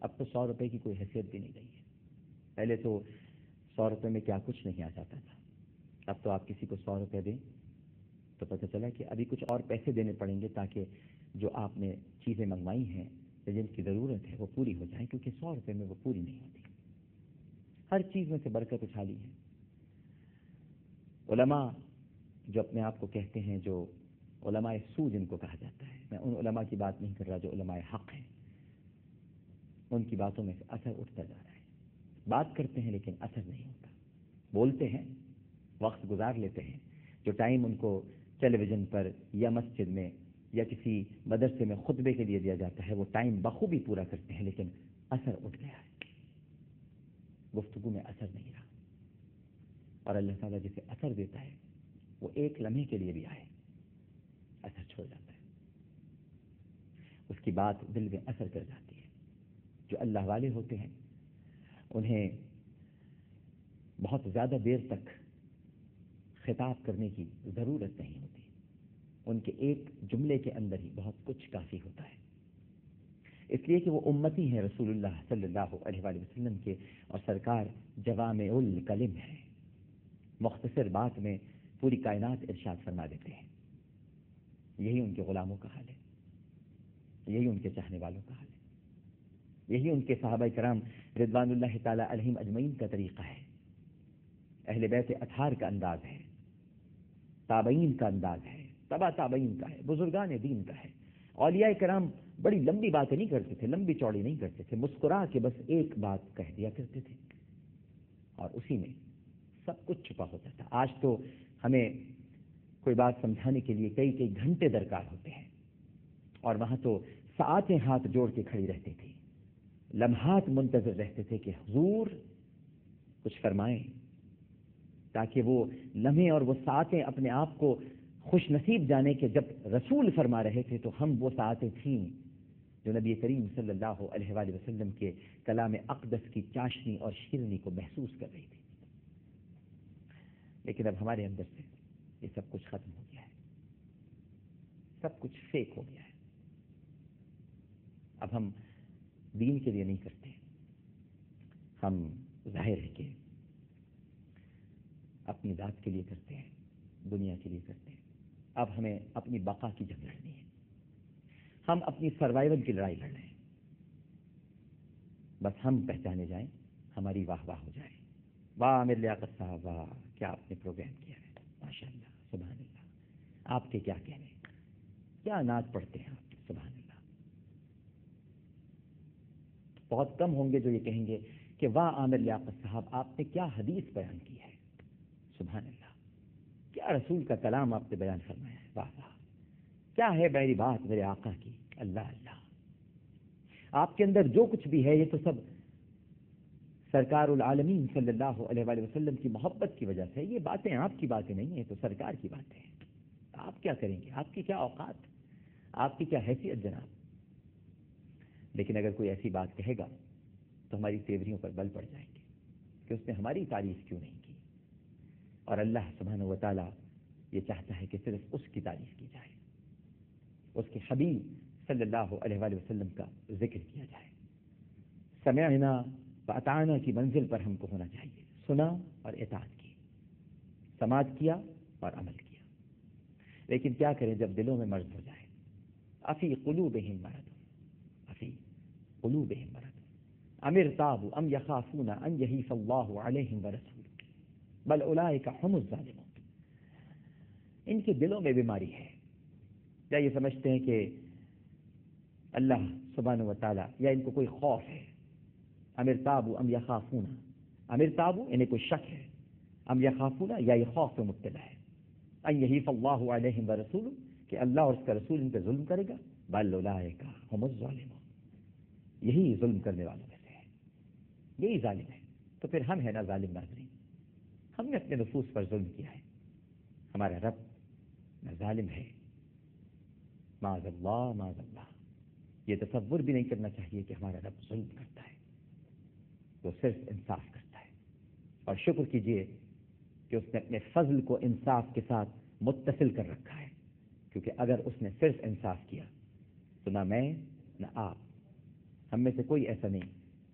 اب تو 100 روپے کی کوئی حیثیت بھی نہیں رہی ہے. پہلے تو 100 روپے میں کیا کچھ نہیں آ جاتا تھا. اب تو آپ کسی کو 100 روپے دیں تو پتہ چلا کہ ابھی کچھ اور پیسے دینے پڑیں گے تاکہ جو آپ نے چیزیں منگوائی ہیں جن کی ضرورت ہے وہ پوری ہو جائیں، کیونکہ 100 روپے میں وہ پوری نہیں ہوتی. ہر چیز میں سے برکت اچھالی ہے. علماء جو اپنے آپ کو کہتے ہیں، جو علماء سو جن کو کہا جاتا ہے، میں ان علماء کی بات نہیں کر رہا جو علماء حق ہیں، ان کی باتوں میں سے اثر اٹھتا جا رہا ہے. بات کرتے ہیں لیکن اثر نہیں ہوتا. بولتے ہیں، وقت گزار لیتے ہیں، جو ٹائم ان کو ٹیلی ویژن پر یا مسجد میں یا کسی مدرسے میں خطبے کے لیے دیا جاتا ہے وہ ٹائم بخوبی پورا کرتے ہیں، لیکن اثر اٹھ گیا ہے، گفتگو میں اثر نہیں رہا. اور اللہ تعالیٰ جسے اثر دیتا ہے وہ ایک لمحے کے لیے بھی آئے اثر چھوڑ جاتا ہے، اس کی بات دل میں اثر کر جاتی ہے. جو اللہ والے ہوتے ہیں انہیں بہت زیادہ دیر تک خطاب کرنے کی ضرورت نہیں ہوتی، ان کے ایک جملے کے اندر ہی بہت کچھ کافی ہوتا ہے. اس لیے کہ وہ امتی ہیں رسول اللہ صلی اللہ علیہ وآلہ وسلم کے، اور سرکار جوامع الکلم ہے، مختصر بات میں پوری کائنات ارشاد فرما دیتے ہیں. یہی ان کے غلاموں کا حال ہے، یہی ان کے چاہنے والوں کا حال ہے، یہی ان کے صحابہ کرام رضوان اللہ تعالی علیہم اجمعین کا طریقہ ہے. اہل بیت اطہار کا انداز ہے، تابعین کا انداز ہے، تبا تابعین کا ہے، بزرگان دین کا ہے. اولیاء کرام بڑی لمبی باتیں نہیں کرتے تھے، لمبی چوڑی نہیں کرتے تھے، مسکرا کے بس ایک بات کہہ دیا کرتے تھے اور اسی میں سب کچھ چھپا ہوتا تھا. آج تو ہمیں کوئی بات سمجھانے کے لیے کئی کئی گھنٹے درکار ہوتے ہیں، اور وہاں تو ساعتیں ہاتھ جوڑ کے کھڑی رہتی تھی، لمحات منتظر رہتے تھے کہ حضور کچھ فرمائیں، تاکہ وہ لمحے اور وہ ساعتیں اپنے آپ کو خوش نصیب جانے کہ جب رسول فرما رہے تھے تو ہم وہ ساعتیں تھیں جو نبی کریم صلی اللہ علیہ وآلہ وسلم کے کلام اقدس کی چاشنی اور شیرنی کو محسوس کر رہی تھی. لیکن اب ہمارے اندر سے یہ سب کچھ ختم ہو گیا ہے، سب کچھ فیک ہو گیا ہے. اب ہم دین کے لیے نہیں کرتے، ہم ظاہر ہے کہ اپنی ذات کے لیے کرتے ہیں، دنیا کے لیے کرتے ہیں. اب ہمیں اپنی بقا کی جنگ لڑنی ہے، ہم اپنی سروائیول کی لڑائی لڑ رہے ہیں. بس ہم پہچانے جائیں، ہماری واہ واہ ہو جائے. واہ عامر لیاقت صاحب، واہ کیا آپ نے پروگرام کیا ہے، ماشاء اللہ، سبحان اللہ. آپ کے کیا کہنے، کیا نعت پڑھتے ہیں آپ، سبحان اللہ. بہت کم ہوں گے جو یہ کہیں گے کہ واہ عامر لیاقت صاحب آپ نے کیا حدیث بیان کی ہے، سبحان اللہ، کیا رسول کا کلام آپ نے بیان فرمایا ہے، واہ واہ، کیا ہے میری بات میرے آقا کی، اللہ اللہ. آپ کے اندر جو کچھ بھی ہے یہ تو سب سرکار العالمین صلی اللہ علیہ وآلہ وسلم کی محبت کی وجہ سے. یہ باتیں آپ کی باتیں نہیں ہیں، تو سرکار کی باتیں ہیں. آپ کیا کریں گے، آپ کی کیا اوقات، آپ کی کیا حیثیت جناب. لیکن اگر کوئی ایسی بات کہے گا تو ہماری تیوریوں پر بل پڑ جائیں گے کہ اس نے ہماری تعریف کیوں نہیں کی. اور اللہ سبحانہ و تعالیٰ یہ چاہتا ہے کہ صرف اس کی تعریف کی جائے، اس کے حبیب صلی اللہ علیہ وآلہ وسلم کا ذکر کیا جائے. سمعنا وأطعنا کی منزل پر ہم کو ہونا چاہیے، سنا اور اطاعت کی، سماعت کیا اور عمل کیا. لیکن کیا کریں جب دلوں میں مرض ہو جائے. افی قلوبہم مرض، افی قلوبہم مرض ام ارتابوا ام یخافون ان یحیف اللہ علیہم ورسولہ بل اولئک هم الظالمون. ان کے دلوں میں بیماری ہے، یا یہ سمجھتے ہیں کہ اللہ سبحانہ و تعالیٰ، یا ان کو کوئی خوف ہے. ام ارتابوا ام یخافون، ام ارتابوا انہیں کوئی شک ہے، ام یخافون یا یہ خوف میں مبتلا ہے، ان یحیف اللہ علیہم ورسولہ کہ اللہ اور اس کا رسول ان پہ ظلم کرے گا. بل اولئک هم الظالمون، یہی ظلم کرنے والوں میں سے ہے، یہی ظالم ہے. تو پھر ہم ہیں نا ظالم ناظرین، ہم نے اپنے نفوس پر ظلم کیا ہے. ہمارا رب نہ ظالم ہے، معاذ اللہ معاذ اللہ. یہ تصور بھی نہیں کرنا چاہیے کہ ہمارا رب ظلم کرتا ہے، وہ صرف انصاف کرتا ہے. اور شکر کیجئے کہ اس نے اپنے فضل کو انصاف کے ساتھ متصل کر رکھا ہے، کیونکہ اگر اس نے صرف انصاف کیا تو نہ میں نہ آپ ہم میں سے کوئی ایسا نہیں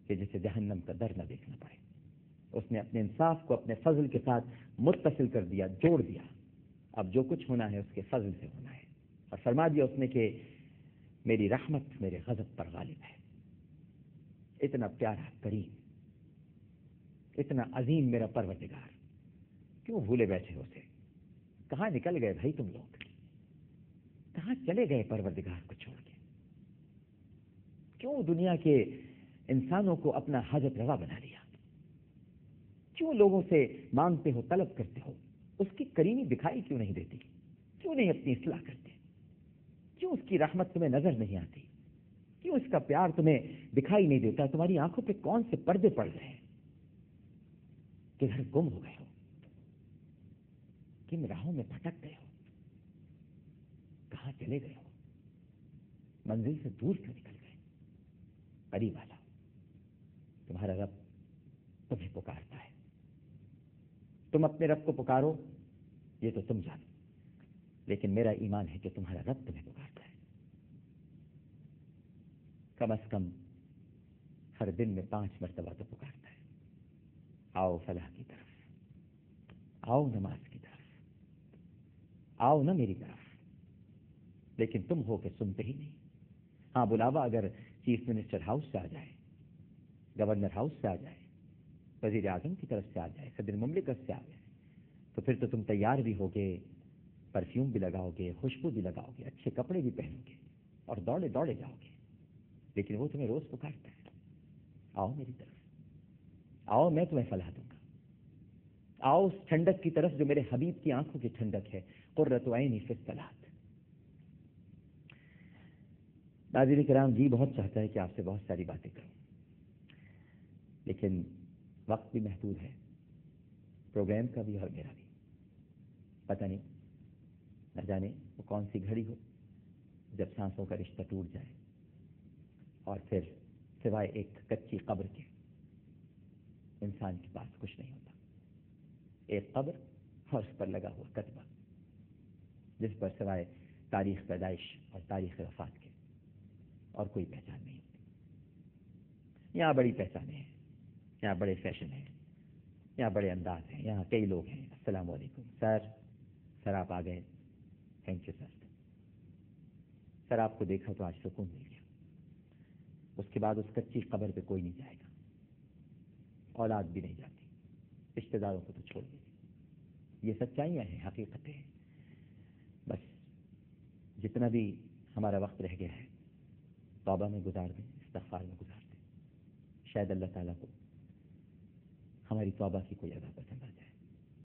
کہ جسے جہنم کا در نہ دیکھنا پڑے. اس نے اپنے انصاف کو اپنے فضل کے ساتھ متصل کر دیا، جوڑ دیا. اب جو کچھ ہونا ہے اس کے فضل سے ہونا ہے. اور فرما دیا اس نے کہ میری رحمت میرے غضب پر غالب ہے. اتنا پیارا کریم، اتنا عظیم میرا پروردگار، کیوں بھولے بیٹھے اسے؟ کہاں نکل گئے بھائی تم لوگ؟ کہاں چلے گئے پروردگار کو چھوڑ کے؟ کیوں دنیا کے انسانوں کو اپنا حاجت روا بنا لیا؟ کیوں لوگوں سے مانگتے ہو، طلب کرتے ہو؟ اس کی کریمی دکھائی کیوں نہیں دیتی؟ کیوں نہیں اپنی اصلاح کرتے؟ کیوں اس کی رحمت تمہیں نظر نہیں آتی؟ کیوں اس کا پیار تمہیں دکھائی نہیں دیتا؟ تمہاری آنکھوں پہ کون سے پردے پڑ رہے ہیں؟ کدھر گم ہو گئے ہو؟ کن راہوں میں بھٹک گئے ہو؟ کہاں چلے گئے ہو؟ منزل سے دور کیوں نکل گئے؟ قریب آ جاؤ، تمہارا رب تمہیں پکارتا ہے. تم اپنے رب کو پکارو، یہ تو تم جانو، لیکن میرا ایمان ہے کہ تمہارا رب تمہیں پکارتا ہے. کم از کم ہر دن میں 5 مرتبہ تو پکارتا ہے. آؤ فلاح کی طرف، آؤ نماز کی طرف، آؤ نا میری طرف. لیکن تم ہو کہ سنتے ہی نہیں. ہاں، بلاوا اگر چیف منسٹر ہاؤس سے آ جائے، گورنر ہاؤس سے آ جائے، وزیر اعظم کی طرف سے آ جائے، صدر مملکت سے آ جائے، تو پھر تو تم تیار بھی ہوگے، پرفیوم بھی لگاؤ گے، خوشبو بھی لگاؤ گے، اچھے کپڑے بھی پہنو گے اور دوڑے دوڑے جاؤ گے. لیکن وہ تمہیں روز پکارتا ہے، آؤ میری طرف، آؤ میں تمہیں فلاح دوں گا. آؤ اس ٹھنڈک کی طرف جو میرے حبیب کی آنکھوں کی ٹھنڈک ہے. قرۃ عینی فی الصلاۃ. ناظرین کرام، جی بہت چاہتا ہے کہ آپ سے بہت ساری باتیں کروں، لیکن وقت بھی محدود ہے، پروگرام کا بھی اور میرا بھی. پتہ نہیں، نہ جانے وہ کون سی گھڑی ہو جب سانسوں کا رشتہ ٹوٹ جائے اور پھر سوائے ایک کچی قبر کے انسان کے پاس کچھ نہیں ہوتا. ایک قبر اور اس پر لگا ہوا کتبہ، جس پر سوائے تاریخ پیدائش اور تاریخ وفات کے اور کوئی پہچان نہیں ہوتی. یہاں بڑی پہچانیں ہیں، یہاں بڑے فیشن ہیں، یہاں بڑے انداز ہیں، یہاں کئی لوگ ہیں. السلام علیکم سر آپ آ گئے، تھینک یو سر آپ کو دیکھا تو آج سکون مل گیا. اس کے بعد اس کچی قبر پہ کوئی نہیں جائے گا، اولاد بھی نہیں جاتی، رشتے داروں کو تو چھوڑ دیجیے. یہ سچائیاں ہیں، حقیقتیں ہیں. بس جتنا بھی ہمارا وقت رہ گیا ہے توبہ میں گزار دیں، استغفار میں گزار دیں. شاید اللہ تعالیٰ کو ہماری توبہ کی کوئی ادا پسند آ جائے.